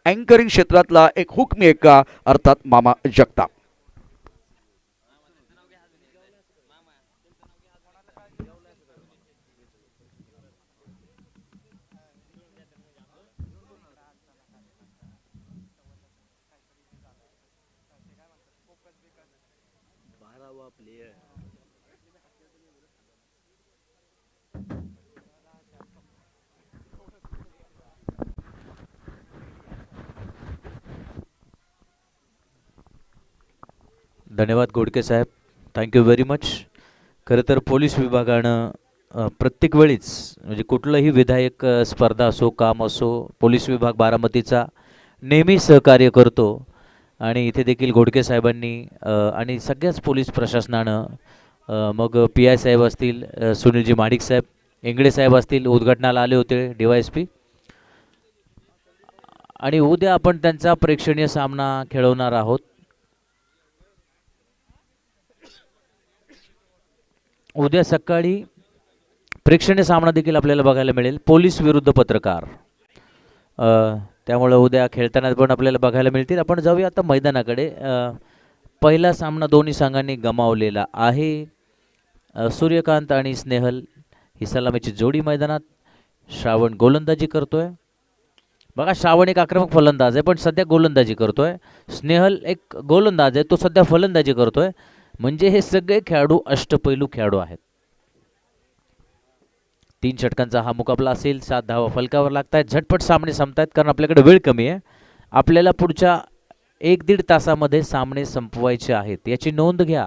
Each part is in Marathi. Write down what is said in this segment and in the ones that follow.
अँकरिंग क्षेत्रातला एक हुकमेका अर्थात मामा जगताप. धन्यवाद गोडके साहेब. Thank you very much. खरं तर पोलीस विभागानं प्रत्येक वेळीच म्हणजे कुठलंही विधायक स्पर्धा असो, काम असो, पोलीस विभाग बारामतीचा नेहमी सहकार्य करतो. आणि इथे देखील घोडके साहेबांनी आणि सगळ्याच पोलीस प्रशासनानं मग पी आय साहेब असतील, सुनीलजी महाडिक साहेब, इंगळे साहेब असतील, उद्घाटनाला आले होते DYSP. आणि उद्या आपण त्यांचा प्रेक्षणीय सामना खेळवणार आहोत. उद्या सकाळी प्रेक्षणीय सामना देखील आपल्याला बघायला मिळेल, पोलीस विरुद्ध पत्रकार. अ, त्यामुळे उद्या खेळताना पण आपल्याला बघायला मिळतील. आपण जाऊया आता मैदानाकडे. पहिला सामना दोन्ही संघांनी गमावलेला आहे. सूर्यकांत आणि स्नेहल ही सलामीची जोडी मैदानात. श्रावण गोलंदाजी करतोय. बघा, श्रावण एक आक्रमक फलंदाज आहे पण सध्या गोलंदाजी करतोय. स्नेहल एक गोलंदाज आहे, तो सध्या फलंदाजी करतोय. म्हणजे हे सगळे खेळाडू अष्टपैलू खेळाडू आहेत. 3 षटकांचा हा मुकाबला असेल. 7 धावा फलकावर लागत आहेत. झटपट सामने संपतायत कारण आपल्याकडे वेळ कमी आहे. आपल्याला पुढच्या 1-1.5 तासामध्ये सामने संपवायचे आहेत, याची नोंद घ्या.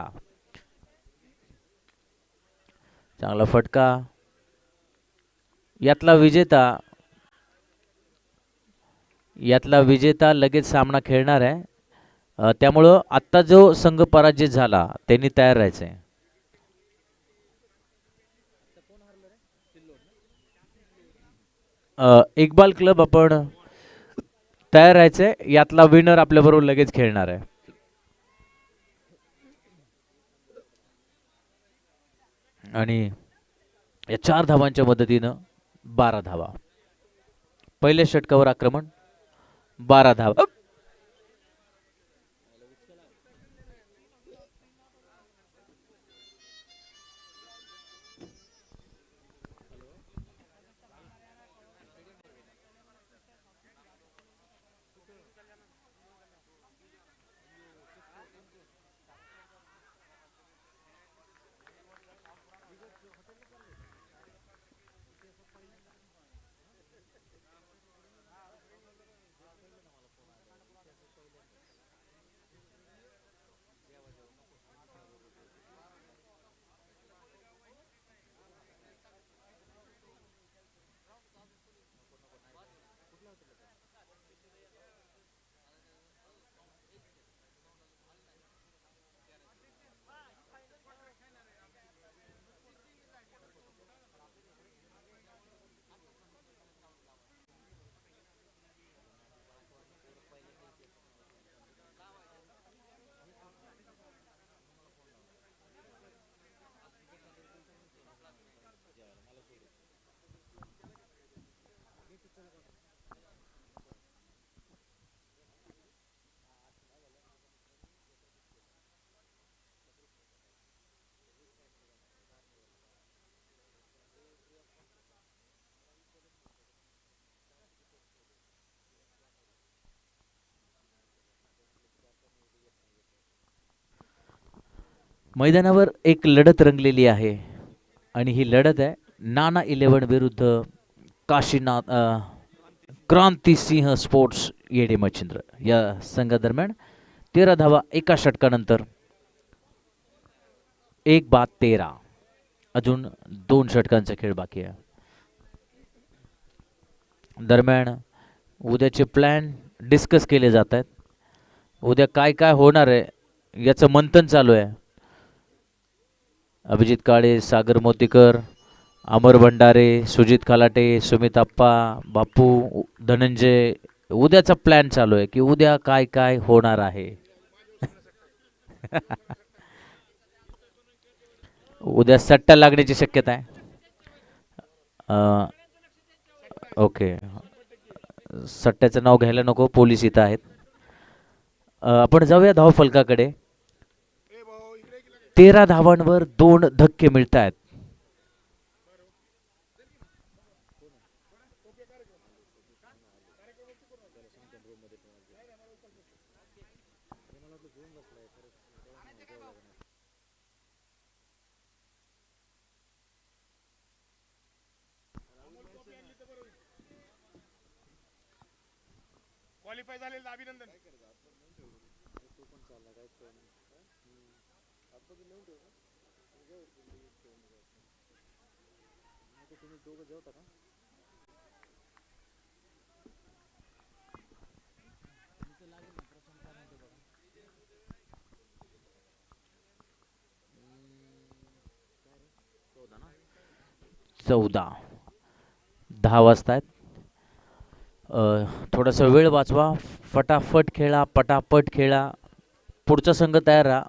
चांगला फटका. यातला विजेता लगेच सामना खेळणार आहे. त्यामुळं आत्ता जो संघ पराजित झाला त्यांनी तयार राहायचं आहे. इक्बाल क्लब आपण तयार राहायचंय. यातला विनर आपल्याबरोबर लगेच खेळणार आहे. आणि या 4 धावांच्या मदतीनं 12 धावा. पहिल्या षटकावर आक्रमण, 12 धावा. मैदानावर एक लढत रंगलेली आहे आणि ही लढत आहे नाना 11 विरुद्ध काशीनाथ क्रांतिसिंह स्पोर्ट्स येडे मच्छिंद्र या संघादरम्यान. 13 धावा एका षटकानंतर. 1 बाद 13. अजून 2 षटकांचा खेळ बाकी आहे. दरम्यान उद्याचे प्लॅन डिस्कस केले जात आहेत. उद्या काय काय होणार आहे याचं मंथन चालू आहे. अभिजित काळे, सागर मोतीकर, अमर भंडारे, सुजित खलाटे, सुमित आप्पा, बापू, धनंजय. उद्याचा प्लॅन चालू आहे की उद्या काय काय होणार आहे. उद्या सट्टा लागण्याची शक्यता आहे. ओके, सट्ट्याचं नाव घ्यायला नको, पोलीस इथं आहेत. आपण जाऊया धावफलकाकडे. 13 धावांवर 2 धक्के मिळत आहेत. क्वालिफाय झालेलं अभिनंदन. चौदा 10 वाजतायत. थोडासा वेळ वाचवा, फटाफट खेळा, पटापट खेळा. पुढचा संघ तयार राहा,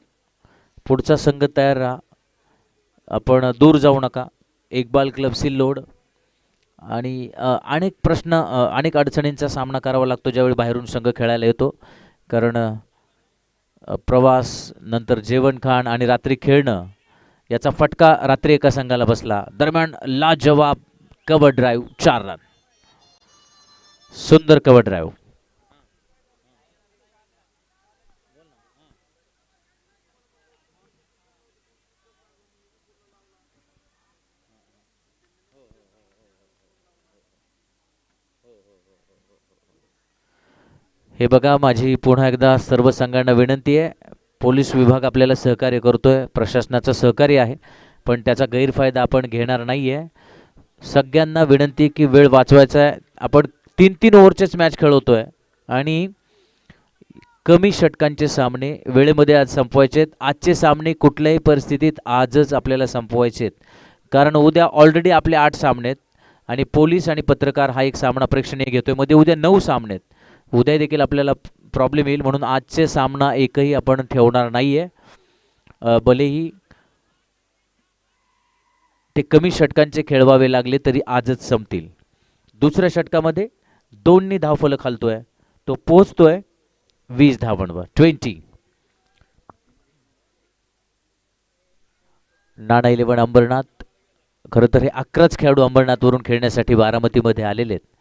पुढचा संघ तयार राहा. आपण दूर जाऊ नका. इक्बाल क्लब सिल्लोड. आणि अनेक प्रश्न, अनेक अडचणींचा सामना करावा लागतो ज्यावेळी बाहेरून संघ खेळायला येतो. कारण प्रवास, नंतर जेवण खाण आणि रात्री खेळणं याचा फटका रात्री एका संघाला बसला. दरम्यान लाजवाब कव्हर ड्राईव्ह, 4 रन. सुंदर कव्हर ड्राईव्ह. हे बघा, माझी पुन्हा एकदा सर्व संघांना विनंती आहे. पोलीस विभाग आपल्याला सहकार्य करतोय, प्रशासनाचं सहकार्य आहे, पण त्याचा गैरफायदा आपण घेणार नाही आहे. सगळ्यांना विनंती की वेळ वाचवायचा आहे. आपण 3-3 ओव्हरचेच मॅच खेळवतोय आणि कमी षटकांचे सामने वेळेमध्ये आज संपवायचे आहेत. आजचे सामने कुठल्याही परिस्थितीत आजच आपल्याला संपवायचे आहेत. कारण उद्या ऑलरेडी आपले 8 सामने आहेत आणि पोलीस आणि पत्रकार हा एक सामना प्रेक्षणीय घेतोय. मध्ये उद्या 9 सामने आहेत. उद्या देखील आपल्याला प्रॉब्लेम येईल, म्हणून आजचे सामना एकही आपण ठेवणार नाही आहे. भलेही ते कमी षटकांचे खेळवावे लागले तरी आजच संपतील. दुसऱ्या षटकामध्ये 2नी धावफलक हलतोय, तो पोहोचतोय 20 धावांवर, 20. नाना 11 अंबरनाथ. खरं तर हे 11च खेळाडू अंबरनाथवरून खेळण्यासाठी बारामतीमध्ये आलेले आहेत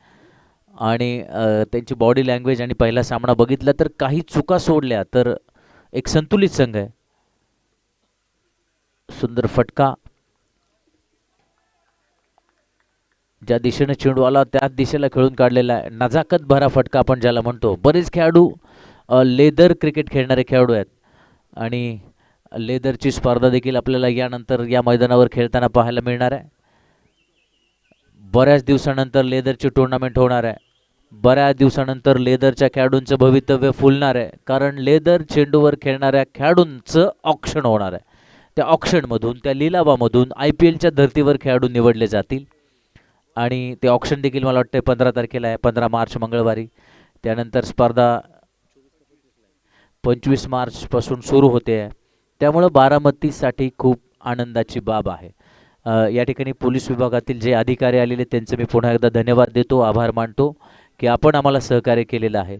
आणि त्यांची बॉडी लँग्वेज आणि पहिला सामना बघितला तर काही चुका सोडल्या तर एक संतुलित संघ आहे. सुंदर फटका, ज्या दिशेने चेंडू आला त्याच दिशेला खेळून काढलेला आहे. नजाकत भरा फटका आपण ज्याला म्हणतो. बरेच खेळाडू लेदर क्रिकेट खेळणारे खेळाडू आहेत आणि लेदरची स्पर्धा देखील आपल्याला यानंतर या मैदानावर खेळताना पाहायला मिळणार आहे. बऱ्याच दिवसानंतर लेदरची टुर्नामेंट होणार आहे. बऱ्याच दिवसानंतर लेदरच्या खेळाडूंचं भवितव्य फुलणार आहे, कारण लेदर चेंडूवर खेळणाऱ्या खेळाडूंचं ऑक्शन होणार आहे. त्या ऑक्शनमधून, त्या लिलावामधून IPLच्या धर्तीवर खेळाडू निवडले जातील आणि ते ऑक्शन देखील मला वाटतं 15 तारखेला आहे, 15 मार्च मंगळवारी. त्यानंतर स्पर्धा 25 मार्चपासून सुरू होते आहे. त्यामुळं बारामतीसाठी खूप आनंदाची बाब आहे. या ठिकाणी पोलीस विभागातील जे अधिकारी आलेले त्यांचे मी पुन्हा एकदा धन्यवाद देतो, आभार मानतो की आपण आम्हाला सहकार्य केलेलं आहे.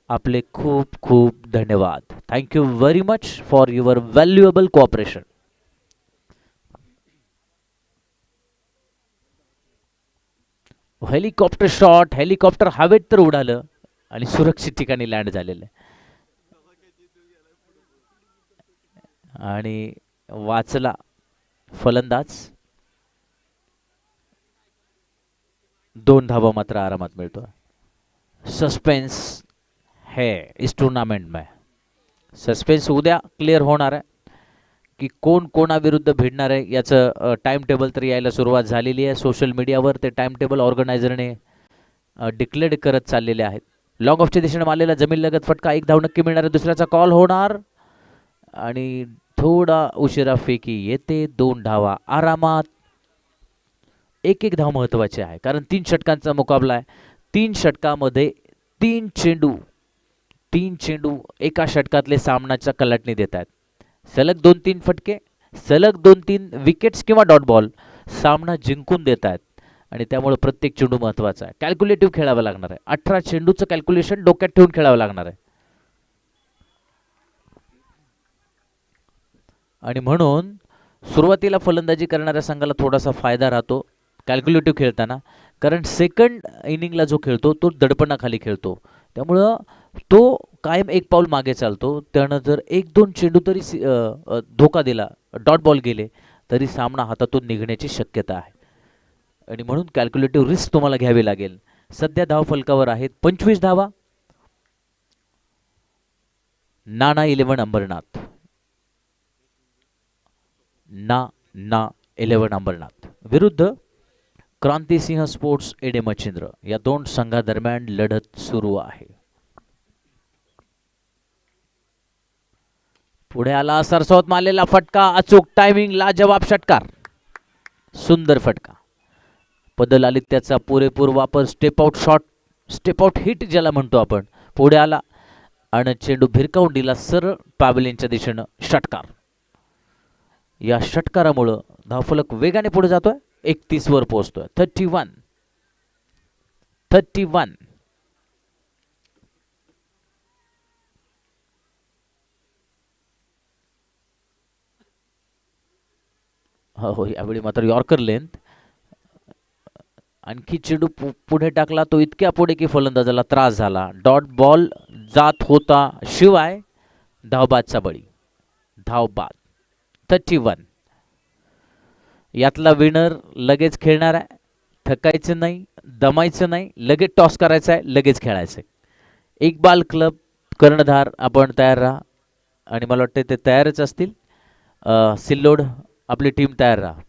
आपले खूप खूप धन्यवाद. Thank you very much for your valuable cooperation. Helicopter shot, helicopter हवेत तर उडालं आणि सुरक्षित ठिकाणी लँड झालेलं आहे आणि वाचला फलंदाज. 2 धावा मात्र आरामात मिळतो. सस्पेंस है इस टूर्नामेंट में. सस्पेंस उद्या क्लिअर होणार आहे की कोण कोणाविरुद्ध भिडणार आहे याचं टाइम टेबल तर यायला सुरुवात झालेली आहे. सोशल मीडियावर ते टाइम टेबल ऑर्गनायझरने डिक्लेअर करत चाललेले आहेत. लॉंग ऑफच्या दिशेने मारलेला जमीन लगत फटका, 1 धाव नक्की मिळणार आहे. दुसऱ्याचा कॉल होणार आणि थोडा उशिरा फेकी येते. 2 धावा आरामात. एक धाव महत्वाची आहे कारण 3 षटकांचा मुकाबला आहे. 3 षटकामध्ये 3 चेंडू एका षटकातले सामनाच्या कलाटणी देत आहेत. सलग 2-3 फटके, सलग 2-3 विकेट्स किंवा डॉट बॉल सामना जिंकून देत आहेत आणि त्यामुळे प्रत्येक चेंडू महत्त्वाचा आहे. कॅल्क्युलेटिव्ह खेळावं लागणार आहे. 18 चेंडूचं कॅल्क्युलेशन डोक्यात ठेवून खेळावं लागणार आहे. आणि म्हणून सुरुवातीला फलंदाजी करणाऱ्या संघाला थोडासा फायदा राहतो कॅल्क्युलेटिव्ह खेळताना, कारण सेकंड इनिंगला जो खेळतो तो दडपणाखाली खेळतो, त्यामुळं तो कायम एक पाऊल मागे चालतो. त्यानं जर 1-2 चेंडू तरी धोका दिला, डॉट बॉल गेले, तरी सामना हातातून निघण्याची शक्यता आहे. आणि म्हणून कॅल्क्युलेटिव्ह रिस्क तुम्हाला घ्यावी लागेल. सध्या धावफलकावर आहेत 25 धावा. नाना 11 अंबरनाथ, ना 11 अंबरनाथ विरुद्ध क्रांतिसिंह स्पोर्ट्स एडे मच्छिंद्र, या दोन संघादरम्यान लढत सुरू आहे. पुढे आला सरसवत मारलेला फटका, अचूक टायमिंग, लाजवाब षटकार, सुंदर फटका. बदल आली त्याचा पुरेपूर वापर, step out shot, step out hit ज्याला म्हणतो आपण. पुढे आला आणि चेंडू भिरकावून दिला सरळ पॅव्हलियनच्या दिशेनं, षटकार. या षटकारामुळं धावफलक वेगाने पुढे जातोय, 31 वर पोहोचतोय. 31. हो, यावेळी मात्र यॉर्कर लेंथ. आणखी चेंडू पुढे टाकला तो इतक्या पुढे की फलंदाजाला त्रास झाला. डॉट बॉल जात होता, शिवाय धावबादचा बळी, धावबाद. 31. यातला विनर लगेच खेळणार आहे, थकायचं नाही, दमायचं नाही, लगेच टॉस करायचा आहे, लगेच खेळायचं आहे. इक्बाल क्लब कर्णधार आपण तयार राहा, आणि मला वाटतं ते तयारच असतील. सिल्लोड आपली टीम तयार राहा.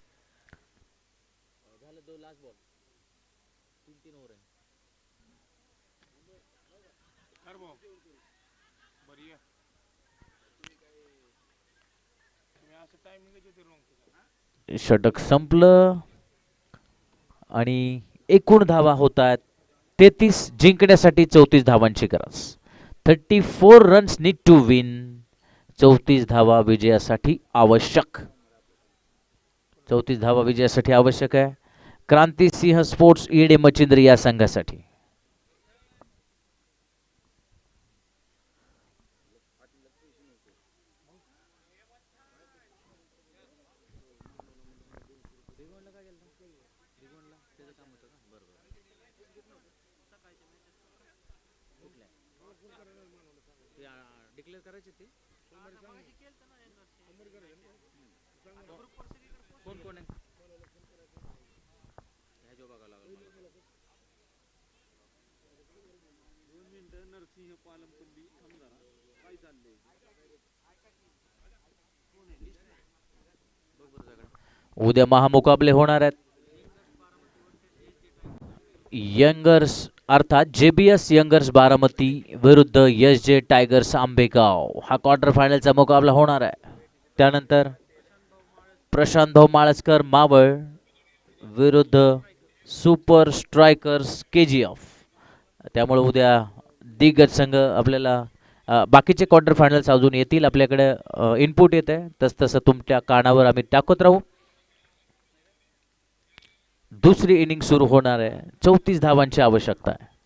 षटक संपलं आणि एकूण धावा होत आहेत 33, जिंकण्यासाठी 34 धावांची गरज. 34 रन्स नीड टू विन. 34 धावा विजयासाठी आवश्यक. 34 धावा विजयासाठी आवश्यक आहे क्रांतिसिंह स्पोर्ट्स एडे मच्छिंद्र या संघासाठी. उद्या महामुकाबले होणार आहेत. यंगर्स अर्थात JBS यंगर्स बारामती विरुद्ध SJ टायगर्स आंबेगाव, हा क्वार्टर फायनलचा मुकाबला होणार आहे. त्यानंतर प्रशांत भाऊ माळसकर मावळ विरुद्ध सुपर स्ट्रायकर्स KGF. त्यामुळे उद्या दिग्गज संघ आपल्याला बाकीचे क्वार्टर फायनल्स अजून येतील, आपल्याकडे इनपुट येत आहे, तसतसं तुमच्या कानावर आम्ही टाकत राहू. दुसरी इनिंग सुरू होणार आहे. 34 धावांची आवश्यकता आहे.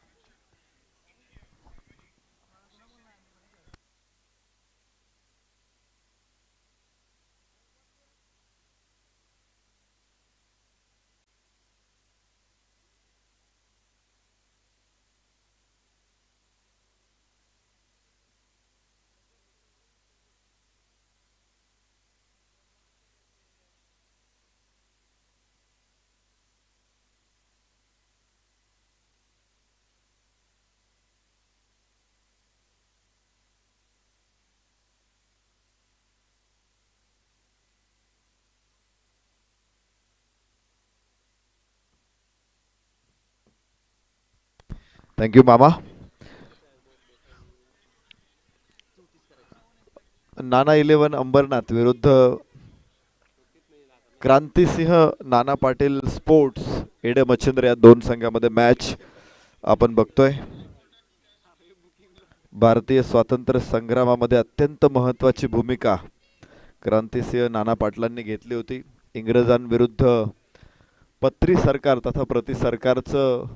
थँक्यू मामा. नाना 11 अंबरनाथ विरुद्ध क्रांतिसिंह नाना पाटील स्पोर्ट्स एडे मच्छिंद्र या दोन संघामध्ये मॅच आपण बघतोय. भारतीय स्वातंत्र्य संग्रामामध्ये अत्यंत महत्त्वाची भूमिका क्रांतिसिंह नाना पाटलांनी घेतली होती. इंग्रजांविरुद्ध पत्री सरकार तथा प्रति सरकारचं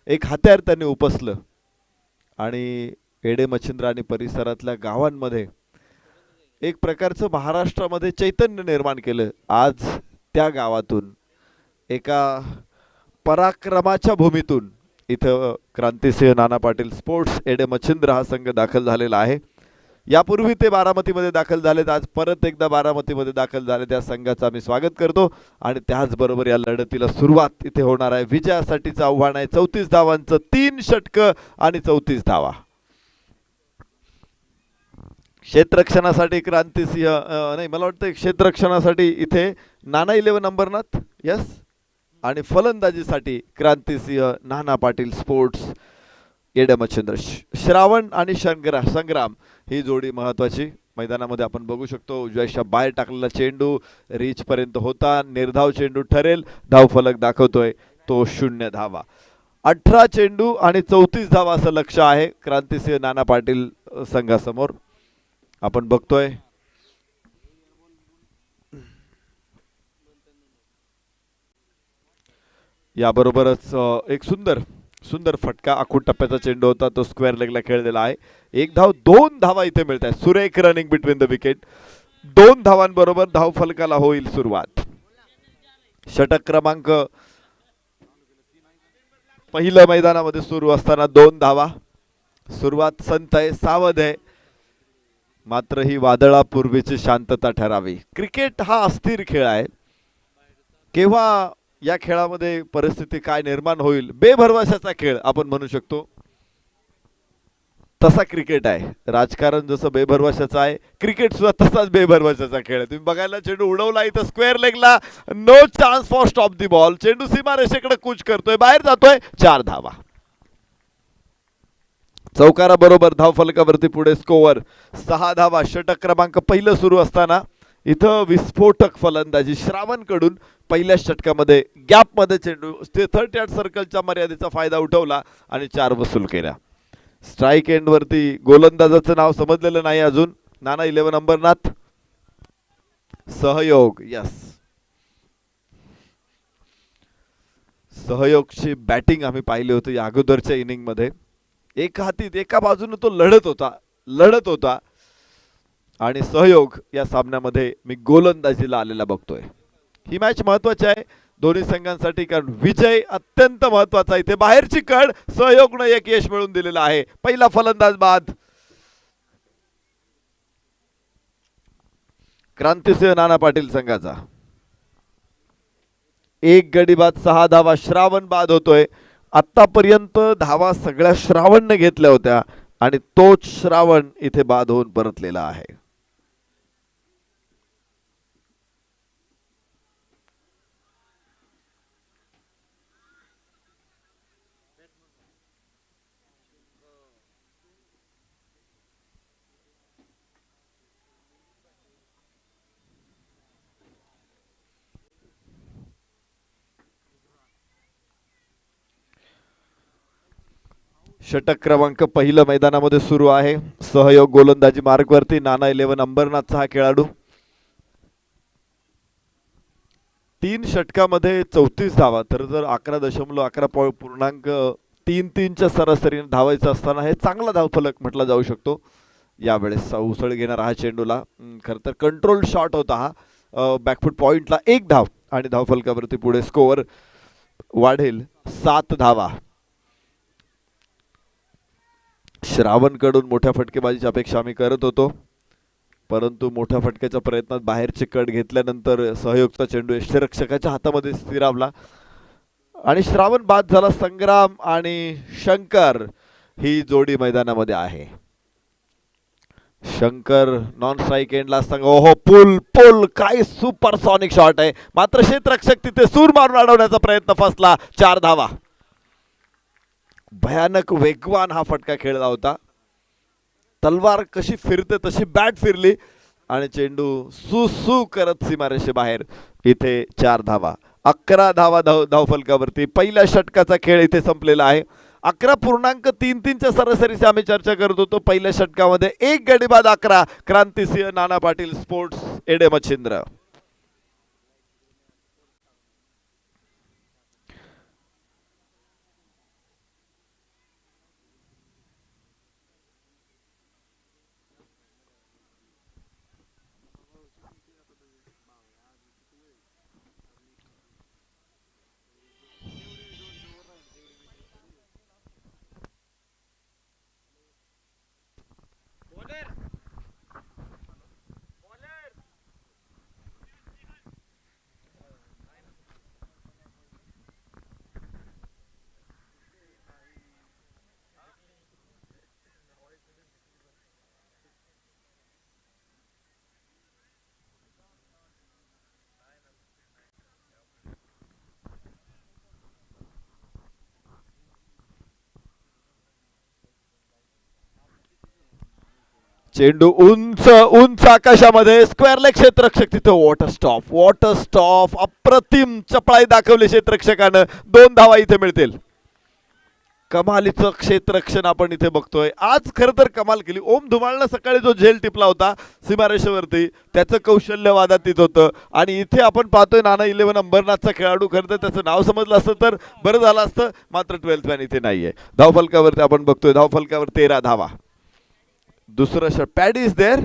एक हत्यार त्यांनी उपसलं आणि एडे मच्छिंद्र आणि परिसरातल्या गावांमध्ये एक प्रकारचं महाराष्ट्रामध्ये चैतन्य निर्माण केलं. आज त्या गावातून एका पराक्रमाच्या भूमीतून इथं क्रांतिसिंह नाना पाटील स्पोर्ट्स एडे मच्छिंद्र हा संघ दाखल झालेला आहे. यापूर्वी ते बारामतीमध्ये दाखल झालेत, आज परत एकदा बारामतीमध्ये दाखल झाले. त्या संघाचं आम्ही स्वागत करतो आणि त्याचबरोबर या लढतीला सुरुवात इथे होणार आहे. विजयासाठीचं आव्हान आहे 34 धावांचं, 3 षटकं आणि 34 धावा. क्षेत्ररक्षणासाठी क्रांतिसिंह नाही मला वाटतं क्षेत्ररक्षणासाठी इथे नाना 11 अंबरनाथ यस आणि फलंदाजीसाठी क्रांतिसिंह नाना पाटील स्पोर्ट्स एडे मच्छिंद्र. श्रावण आणि संग्राम ही जोडी महत्वाची मैदानामध्ये आपण बघू शकतो. उजव्याच्या बाहेर टाकलेला चेंडू रीच पर्यंत होता, निर्धाव चेंडू ठरेल. धावफलक दाखवतोय तो 0 धावा. 18 चेंडू आणि 34 धावा असं लक्ष आहे क्रांतिसिंह नाना पाटील संघासमोर. आपण बघतोय याबरोबरच एक सुंदर फटका आखूड टप्प्याचा चेंडू होता, तो स्क्वेअर लेगला खेळलेला आहे. 1 धाव 2 धावा इथे मिळत आहेत. सुरेख रनिंग बिटवीन द विकेट. 2 धावांबरोबर धाव फलकाला होईल सुरुवात. षटक क्रमांक पहिल्या मैदानामध्ये सुरू असताना 2 धावा. सुरुवात संत आहे, सावध आहे, मात्र ही वादळापूर्वीची शांतता ठरावी. क्रिकेट हा अस्थिर खेळ आहे. केव्हा या खेळामध्ये परिस्थिती काय निर्माण होईल, बेभरवशाचा खेळ आपण म्हणू शकतो, तसा क्रिकेट आहे. राजकारण जसं बेभरवशाचं आहे, क्रिकेट सुद्धा तसाच बेभरवशाचा खेळ आहे. तुम्ही बघायला चेंडू उडवला इथं स्क्वेअर लेगला, no chance for stop the ball. चेंडू सीमारेषेकडे कूच करतोय, बाहेर जातोय. 4 धावा. चौकारा बरोबर धाव फलकावरती पुढे स्कोअर 6 धावा. षटक क्रमांक पहिलं सुरू असताना इथं विस्फोटक फलंदाजी श्रावणकडून पहिल्या षटकामध्ये गॅपमध्ये चेंडू 30 यार्ड सर्कलच्या मर्यादेचा फायदा उठवला आणि 4 वसूल केल्या. स्ट्राईक एंड वरती गोलंदाजाचं नाव समजलेलं नाही अजून. नाना 11 अंबरनाथ. सहयोग यस, सहयोगची बॅटिंग आम्ही पाहिली होती या अगोदरच्या इनिंग मध्ये. एका हातीत एका बाजूने तो लढत होता आणि सहयोग या सामन्यामध्ये मी गोलंदाजीला आलेला बघतोय. ही मॅच महत्वाची आहे दोन्ही संघांसाठी, कारण विजय अत्यंत महत्वाचा. इथे बाहेरची कड सहयोगने एक यश मिळवून दिलेला आहे. पहिला फलंदाज बाद क्रांतिसिंह नाना पाटील संघाचा. 1 गडी बाद 6 धावा. श्रावण बाद होतोय. आतापर्यंत धावा सगळ्या श्रावणने घेतल्या होत्या आणि तोच श्रावण इथे बाद होऊन परतलेला आहे. षटक क्रमांक पहिलं मैदानामध्ये सुरू आहे. सहयोग गोलंदाजी मार्गवरती. नाना 11 अंबरनाथचा हा खेळाडू. 3 षटकामध्ये 34 धावा. तर जर 11.3 सरासरीने धावायचं असताना हे चांगला धावफलक म्हटला जाऊ शकतो. यावेळेस उसळ घेणारा हा चेंडूला खरं तर कंट्रोल शॉट होता हा. बॅकफूट पॉइंटला 1 धाव आणि धावफलकावरती पुढे स्कोअर वाढेल 7 धावा. श्रावणकडून मोठ्या फटकेबाजीची अपेक्षा आम्ही करत होतो, परंतु मोठ्या फटक्याच्या प्रयत्नात बाहेरची कट घेतल्यानंतर सहयोगचा चेंडू यष्टिरक्षकाच्या हातामध्ये स्थिरावला आणि श्रावण बाद झाला. संग्राम आणि शंकर ही जोडी मैदानामध्ये आहे. शंकर नॉन स्ट्राईक एंडला संघ. ओहो, पुल काय सुपरसॉनिक शॉट आहे, मात्र क्षेत्ररक्षक तिथे सूर मारून अडवण्याचा प्रयत्न फसला. 4 धावा. भयानक वेगवान हा फटका खेळला होता. तलवार कशी फिरते तशी बॅट फिरली आणि चेंडू सू करत सीमारेषे बाहेर. इथे 4 धावा. 11 धावा धावफलकावरती. पहिल्या षटकाचा खेळ इथे संपलेला आहे. 11.33च्या सरासरीची आम्ही चर्चा करत होतो. पहिल्या षटकामध्ये 1 गडी बाद 11. क्रांतिसिंह नाना पाटील स्पोर्ट्स एडे मच्छिंद्र. चेंडू उंच उंच आकाशामध्ये स्क्वेअर लेग क्षेत्ररक्षक तिथे वॉटर स्टॉप अप्रतिम चपळाई दाखवली क्षेत्ररक्षकानं 2 धावा इथे मिळतील. कमालीचं क्षेत्ररक्षण आपण इथे बघतोय. आज खरं तर कमाल केली. ओम धुमाळनं सकाळी जो झेल टिपला होता सीमारेषेवरती त्याचं कौशल्य वादातीत होतं आणि इथे आपण पाहतोय नाना 11 अंबरनाथचा खेळाडू. खरं तर त्याचं नाव समजलं असतं तर बरं झालं असतं, मात्र 12th मॅन इथे नाहीये. धावफलकावरती आपण बघतोय धावफलकावर 13 धावा. दुसरं शॉट पॅडी इज देअर.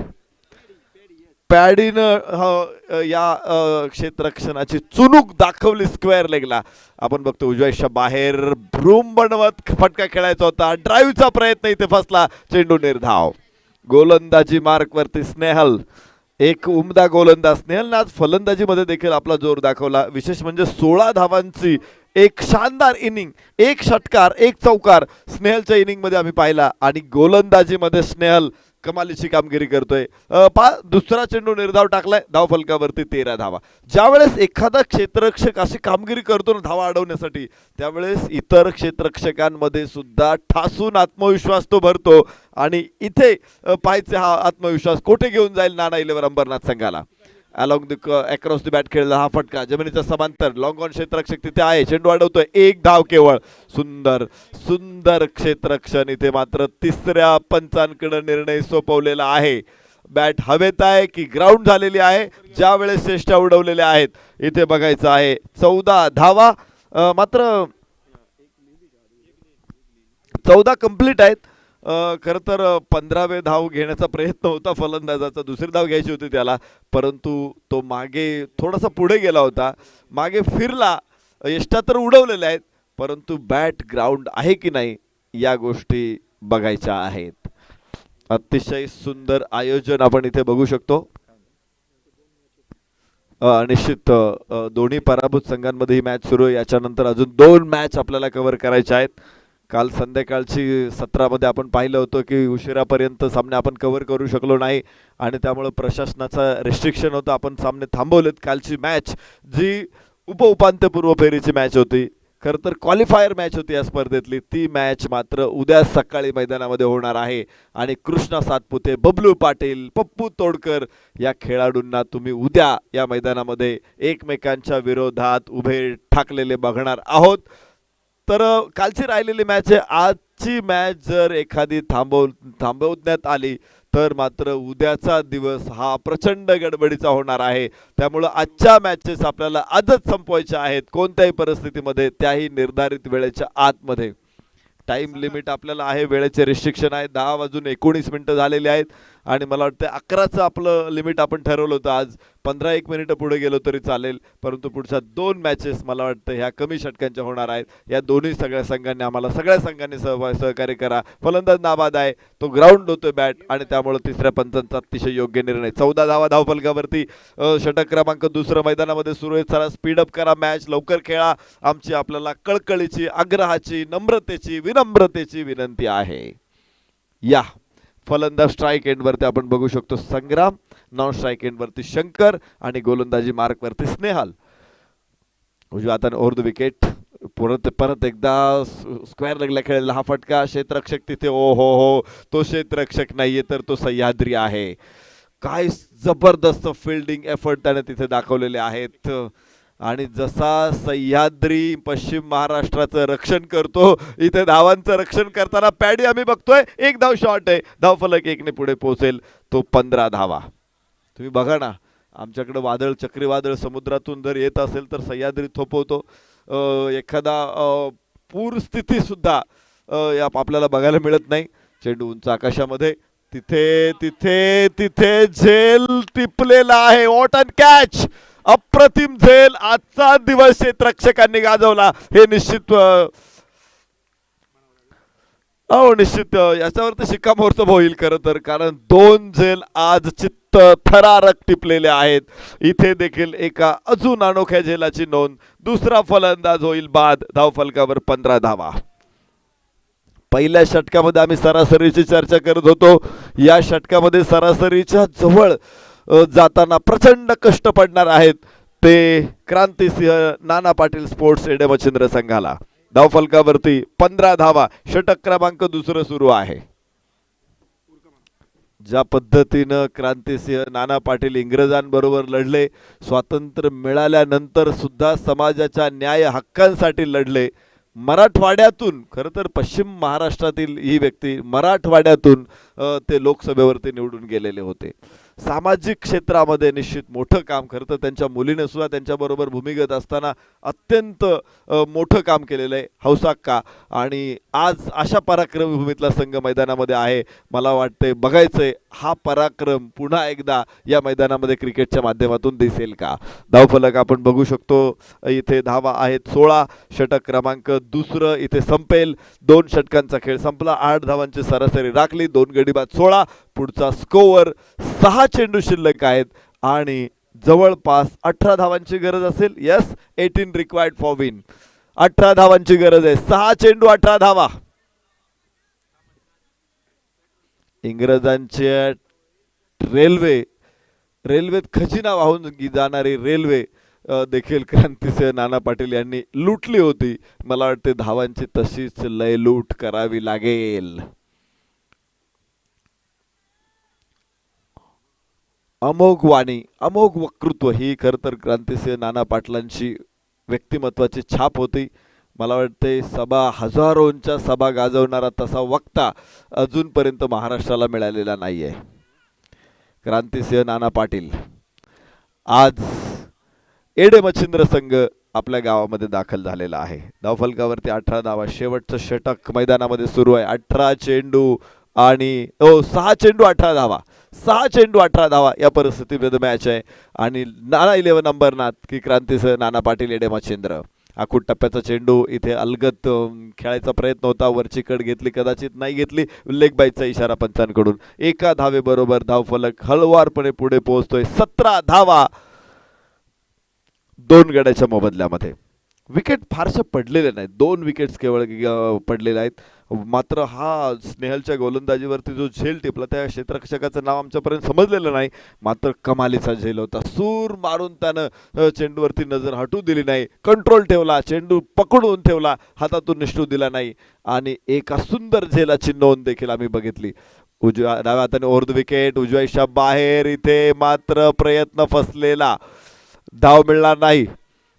पॅडीनं या क्षेत्ररक्षणाची चुणूक दाखवली स्क्वेअर लेगला. आपण बघतो उजव्याच्या बाहेर ब्रूम बनवत फटका खेळायचा होता. ड्राईव्हचा प्रयत्न इथे फसला. चेंडू निर्धाव. गोलंदाजी मार्कवरती स्नेहल, एक उमदा गोलंदाज. स्नेहलने आज फलंदाजीमध्ये देखील आपला जोर दाखवला. विशेष म्हणजे 16 धावांची एक शानदार इनिंग, एक षटकार एक चौकार स्नेहलच्या इनिंगमध्ये आम्ही पाहिला आणि गोलंदाजीमध्ये स्नेहल कमालीची कामगिरी करतोय. दुसरा चेंडू निर्धाव टाकलाय. धावफलकावरती 13 धावा. ज्यावेळेस एखादा क्षेत्ररक्षक अशी कामगिरी करतो ना धावा अडवण्यासाठी, त्यावेळेस इतर क्षेत्ररक्षकांमध्ये सुद्धा ठासून आत्मविश्वास तो भरतो आणि इथे पाहायचे हा आत्मविश्वास कोठे घेऊन जाईल नाना 11 अंबरनाथ संघाला. Along the across the bat खेळला हा फटका जमिनीचा समांतर लॉंग ऑन क्षेत्ररक्षक तिथे आहे. चेंडू अडवतोय. 1 धाव केवळ. सुंदर सुंदर क्षेत्ररक्षण इथे. मात्र तिसऱ्या पंचांकडे निर्णय सोपवलेला आहे. बॅट हवेत आहे की ग्राउंड झालेली आहे. ज्या वेळेस चेष्टा उडवलेल्या आहेत इथे बघायचं आहे. 14 धावा मात्र 14 कंप्लीट आहेत. खरं तर 15वे धाव घेण्याचा प्रयत्न होता फलंदाजाचा. दुसरी धाव घ्यायची होती त्याला, परंतु तो मागे थोडासा पुढे गेला होता. मागे फिरला. यष्टा तर उडवलेल्या आहेत, परंतु बॅट ग्राउंड आहे की नाही या गोष्टी बघायच्या आहेत. अतिशय सुंदर आयोजन आपण इथे बघू शकतो. निश्चित दोन्ही पराभूत संघांमध्ये ही मॅच सुरू आहे. याच्यानंतर अजून 2 मॅच आपल्याला कव्हर करायच्या आहेत. काल संध्याकाळची 17 मध्ये आपण पाहिलं होतं की उशिरापर्यंत सामने आपण कव्हर करू शकलो नाही आणि त्यामुळे प्रशासनाचा रिस्ट्रिक्शन होतं. आपण सामने थांबवलेत. कालची मॅच जी उपउपांत्यपूर्व फेरीची मॅच होती, खरं तर क्वालिफायर मॅच होती या स्पर्धेतली, ती मॅच मात्र उद्या सकाळी मैदानामध्ये होणार आहे. आणि कृष्णा सातपुते, बबलू पाटील, पप्पू तोडकर या खेळाडूंना तुम्ही उद्या या मैदानामध्ये एकमेकांच्या विरोधात उभे ठाकलेले बघणार आहोत. तर कालची राहिलेली मॅच आहे. आजची मॅच जर एखादी थांबवण्यात आली तर मात्र उद्याचा दिवस हा प्रचंड गडबडीचा होणार आहे. त्यामुळं आजच्या मॅचेस आपल्याला आजच संपवायच्या आहेत कोणत्याही परिस्थितीमध्ये, त्याही निर्धारित वेळेच्या आतमध्ये. टाइम लिमिट आपल्याला आहे, वेळेचे रिस्ट्रिक्शन आहे. 10 वाजून 19 मिनिटं झालेली आहेत आणि मला वाटतं 11चं आपलं लिमिट आपण ठरवलं होतं. आज 15-1 मिनिटं पुढे गेलो तरी चालेल, परंतु पुढच्या 2 मॅचेस मला वाटतं ह्या कमी षटकांच्या होणार आहेत. या दोन्ही सगळ्या संघांनी आम्हाला सगळ्या संघांनी सहकार्य करा. फलंदाज नाबाद आहे, तो ग्राउंड होतोय बॅट आणि त्यामुळे तिसऱ्या पंचांचा अतिशय योग्य निर्णय. 14 धावा धावफलकावरती. षटक क्रमांक 2 मैदानामध्ये सुरू आहे. चला स्पीडअप करा मॅच, लवकर खेळा. आमची आपल्याला कळकळीची, आग्रहाची, नम्रतेची, विनम्रतेची विनंती आहे. या फलंदाज स्ट्राईक एंडवरती आपण बघू शकतो संग्राम, नॉन स्ट्राईक एंडवरती शंकर आणि गोलंदाजी मार्कवरती स्नेहल. उजव्या हाताने ओव्हर द विकेट. परत एकदा स्क्वेअर लेगला खेळलेला हा फटका. क्षेत्ररक्षक तिथे ओ हो, तो क्षेत्ररक्षक नाहीये तर तो सह्याद्री आहे. काय जबरदस्त फिल्डिंग एफर्ट त्याने तिथे दाखवलेले आहेत. आणि जसा सह्याद्री पश्चिम महाराष्ट्राचं रक्षण करतो, इथे धावांचं रक्षण करताना पॅडी आम्ही बघतोय. 1 धाव शॉट आहे. धावफलक 1ने पुढे पोहोचेल. तो 15 धावा. तुम्ही बघा ना, आमच्याकडे वादळ, चक्रीवादळ समुद्रातून जर येत असेल तर सह्याद्री थोपवतो. एखादा पूर स्थिती सुद्धा आपल्याला बघायला मिळत नाही. चेंडू उंच आकाशामध्ये. तिथे तिथे तिथे झेल टिपलेला आहे. What and catch. अप्रतिम झेल. आजचा दिवस क्षेत्ररक्षकांनी गाजवला. हे निश्चित निश्चित याच्यावर तर शिक्कामोर्तब होईल खरं तर, कारण 2 झेल आज चित्त थरारक टिपलेले आहेत. इथे देखील एका अजून अनोख्या झेलाची नोंद. दुसरा फलंदाज होईल बाद. धावफलकावर 15 धावा. पहिल्या षटकामध्ये आम्ही सरासरीची चर्चा करत होतो. या षटकामध्ये सरासरीच्या जवळ जाताना प्रचंड कष्ट पडणार आहेत ते क्रांतिसिंह नाना पाटील स्पोर्ट्स एडे मच्छिंद्र संघाला. धावफलकावरती 15 धावा. षटक क्रमांक 2 सुरू आहे. ज्या पद्धतीनं क्रांतिसिंह नाना पाटील इंग्रजांबरोबर लढले, स्वातंत्र्य मिळाल्यानंतर सुद्धा समाजाच्या न्याय हक्कांसाठी लढले, मराठवाड्यातून खरं तर पश्चिम महाराष्ट्रातील ही व्यक्ती मराठवाड्यातून ते लोकसभेवरती निवडून गेलेले होते. सामाजिक क्षेत्रामध्ये निश्चित मोठं काम, खरं तर त्यांच्या मुलीने सुद्धा त्यांच्याबरोबर भूमिगत असताना अत्यंत मोठं काम केलेलं आहे हौसाक्का. आणि आज अशा पराक्रमी भूमीतला संघ मैदानामध्ये आहे. मला वाटते बघायचंय हा पराक्रम पुन्हा एकदा या मैदानामध्ये क्रिकेटच्या माध्यमातून दिसेल का. धावफलक आपण बघू शकतो, इथे धावा आहेत 16, षटक क्रमांक दुसरं इथे संपेल. 2 षटकांचा खेळ संपला, 8 धावांची सरासरी राखली, 2 गडी बाद 16. पुढचा स्कोअर 6 चेंडू शिल्लक आहेत आणि जवळपास 18 धावांची गरज असेल. Yes, 18 required for win. 18 धावांची गरज आहे. 6 चेंडू 18 धावा. इंग्रजांच्या रेल्वेत खजिना वाहून जाणारी रेल्वे देखील क्रांतिसिंह नाना पाटील यांनी लुटली होती. मला वाटते धावांची तशीच लयलूट करावी लागेल. अमोघ वाणी, अमोघ वक्तृत्व ही खरं तर क्रांतिसिंह नाना पाटलांची व्यक्तिमत्वाची छाप होती. मला वाटते हजारोंच्या सभा गाजवणारा तसा वक्ता अजूनपर्यंत महाराष्ट्राला मिळालेला नाहीये. क्रांतिसिंह नाना पाटील आज एडे मच्छिंद्र संघ आपल्या गावामध्ये दाखल झालेला आहे. धावफलकावरती 18 धावा. शेवटचं षटक मैदानामध्ये सुरू आहे. 18 चेंडू आणि 6 चेंडू 18 धावा. 6 चेंडू 18 धावा या परिस्थितीमध्ये मॅच आहे. आणि नाना 11 अंबरनाथ की क्रांतिसिंह नाना पाटील एडे मच्छिंद्र. आखूड टप्प्याचा चेंडू इथे अलगत खेळायचा प्रयत्न होता, वरची कड घेतली, कदाचित नाही घेतली, लेग बाईचा इशारा पंचांकडून. एका धावेबरोबर धावफलक हळुवारपणे पुढे पोहोचतोय. 17 धावा 2 गड्याच्या मोबदल्यामध्ये. विकेट फारशा पडलेल्या नाहीत, 2 विकेट्स केवळ पडलेल्या आहेत. मात्र हा स्नेहलच्या गोलंदाजीवरती जो झेल टिपला त्या क्षेत्ररक्षकाचं नाव आमच्यापर्यंत समजलेलं नाही, मात्र कमालीचा झेल होता. सूर मारून त्यानं चेंडूवरती नजर हटू दिली नाही, कंट्रोल ठेवला, चेंडू पकडून ठेवला, हातातून निष्ठू दिला नाही. आणि एका सुंदर झेलाची नोंद देखील आम्ही बघितली. उजव्या डाव्या हाताने ओव्हर द विकेट, उजव्या इशा बाहेर. इथे मात्र प्रयत्न फसलेला, धाव मिळणार नाही.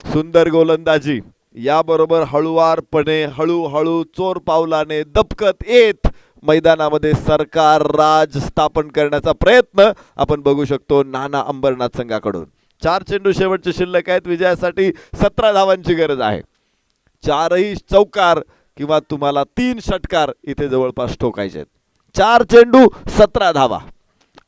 सुंदर गोलंदाजी. याबरोबर हळुवारपणे हळूहळू चोर पावलाने दबकत येत मैदानामध्ये सरकार राज स्थापन करण्याचा प्रयत्न आपण बघू शकतो नाना अंबरनाथ संघाकडून. 4 चेंडू शेवटचे शिल्लक आहेत. विजयासाठी 17 धावांची गरज आहे. 4ही चौकार किंवा तुम्हाला 3 षटकार इथे जवळपास ठोकायचे. 4 चेंडू 17 धावा.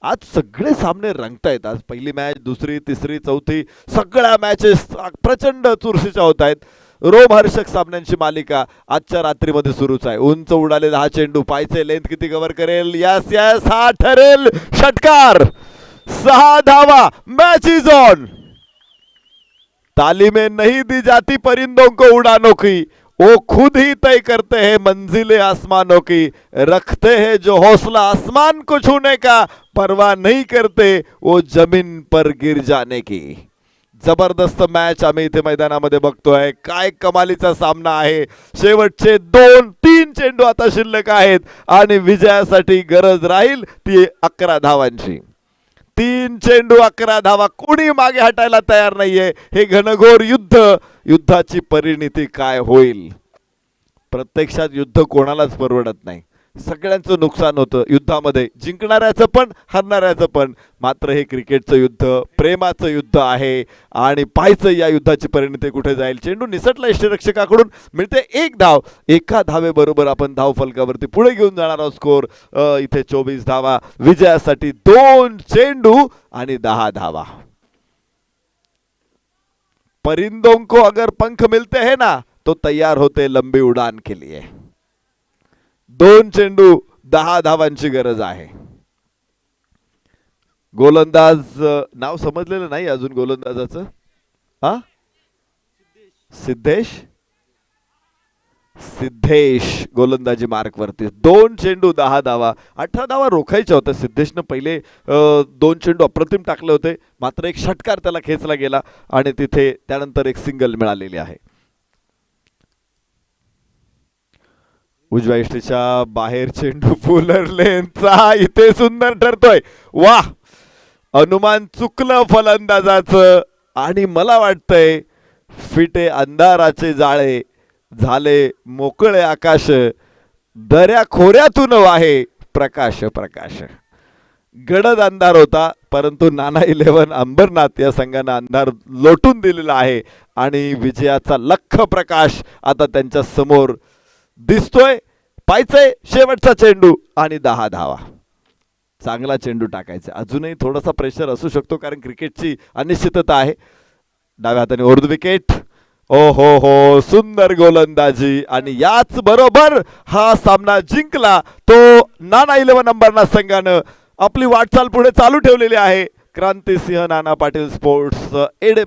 आज सगळे सामने रंगतायत. आज पहिली मॅच, दुसरी, तिसरी, चौथी सगळ्या मॅचेस प्रचंड चुरशीच्या होत आहेत. रोमहर्षक सामन्यांची मालिका आजच्या रात्रीमध्ये सुरूच आहे. उंच उडालेला हा चेंडू, पायचे लेंथ किती कव्हर करेल? यस यस, हा ठरेल षटकार. 6 धावा. Match is on. तालीमें नहीं दी जाती परिंदों को उड़ानों की, वो खुद ही तय करते हैं मंजिलें आसमानों की. रखते हैं जो हौसला आसमान को छूने का, परवाह नहीं करते वो जमीन पर गिर जाने की. जबरदस्त मॅच आम्ही इथे मैदानामध्ये बघतोय. काय कमालीचा सामना आहे. शेवटचे 2-3 चेंडू आता शिल्लक आहेत आणि विजयासाठी गरज राहील ती 11 धावांची. 3 चेंडू 11 धावा. कोणी मागे हटायला तयार नाहीये. हे घनघोर युद्ध, युद्धाची परिणिती काय होईल? प्रत्यक्षात युद्ध कोणालाच परवडत नाही. सगळ्यांचं नुकसान होतं युद्धामध्ये, जिंकणाऱ्याचं पण हरणाऱ्याचं पण. मात्र हे क्रिकेटचं युद्ध प्रेमाचं युद्ध आहे आणि पाहायचं या युद्धाची परिणिती कुठे जाईल. चेंडू निसटला यष्टीरक्षकाकडून, मिळते 1 धाव. एका धावेबरोबर आपण धाव फलकावरती पुढे घेऊन जाणार आहोत. स्कोर इथे 24 धावा. विजयासाठी 2 चेंडू आणि 10 धावा. परिंदों को अगर पंख मिलते हैं ना तो तैयार होते लंबी उड़ान के लिए. 2 चेंडू 10 धावांची गरज आहे. गोलंदाज नाव समजलेलं नाही अजून गोलंदाजाचं. हा, सिद्धेश गोलंदाजी मार्क वरती. 2 चेंडू 10 धावा. 18 धावा रोखायच्या होत्या. सिद्धेशनं पहिले 2 चेंडू अप्रतिम टाकले होते, मात्र एक षटकार त्याला खेचला गेला आणि तिथे त्यानंतर एक सिंगल मिळालेली आहे. उजव्या इष्टीच्या बाहेर चेंडू फुलर लेनचा इथे सुंदर ठरतोय. वा, अनुमान चुकलं फलंदाजाचं आणि मला वाटतंय फिटे अंधाराचे जाळे झाले मोकळे आकाश, दऱ्या खोऱ्यातून वाहे प्रकाश प्रकाश. गडद अंधार होता परंतु नाना 11 अंबरनाथ या संघानं अंधार लोटून दिलेला आहे आणि विजयाचा लख प्रकाश आता त्यांच्या समोर दिसतोय. पाहायचंय शेवटचा चेंडू आणि 10 धावा. चांगला चेंडू टाकायचा. अजूनही थोडासा प्रेशर असू शकतो कारण क्रिकेटची अनिश्चितता आहे. डाव्या हाताने ओरडू विकेट. ओ हो, सुंदर गोलंदाजी आणि याच बरोबर हा सामना जिंकला तो नाना 11 अंबरनाथ संघानं. आपली वाटचाल पुढे चालू ठेवलेली आहे. क्रांतिसिंह नाना पाटील स्पोर्ट्स एडे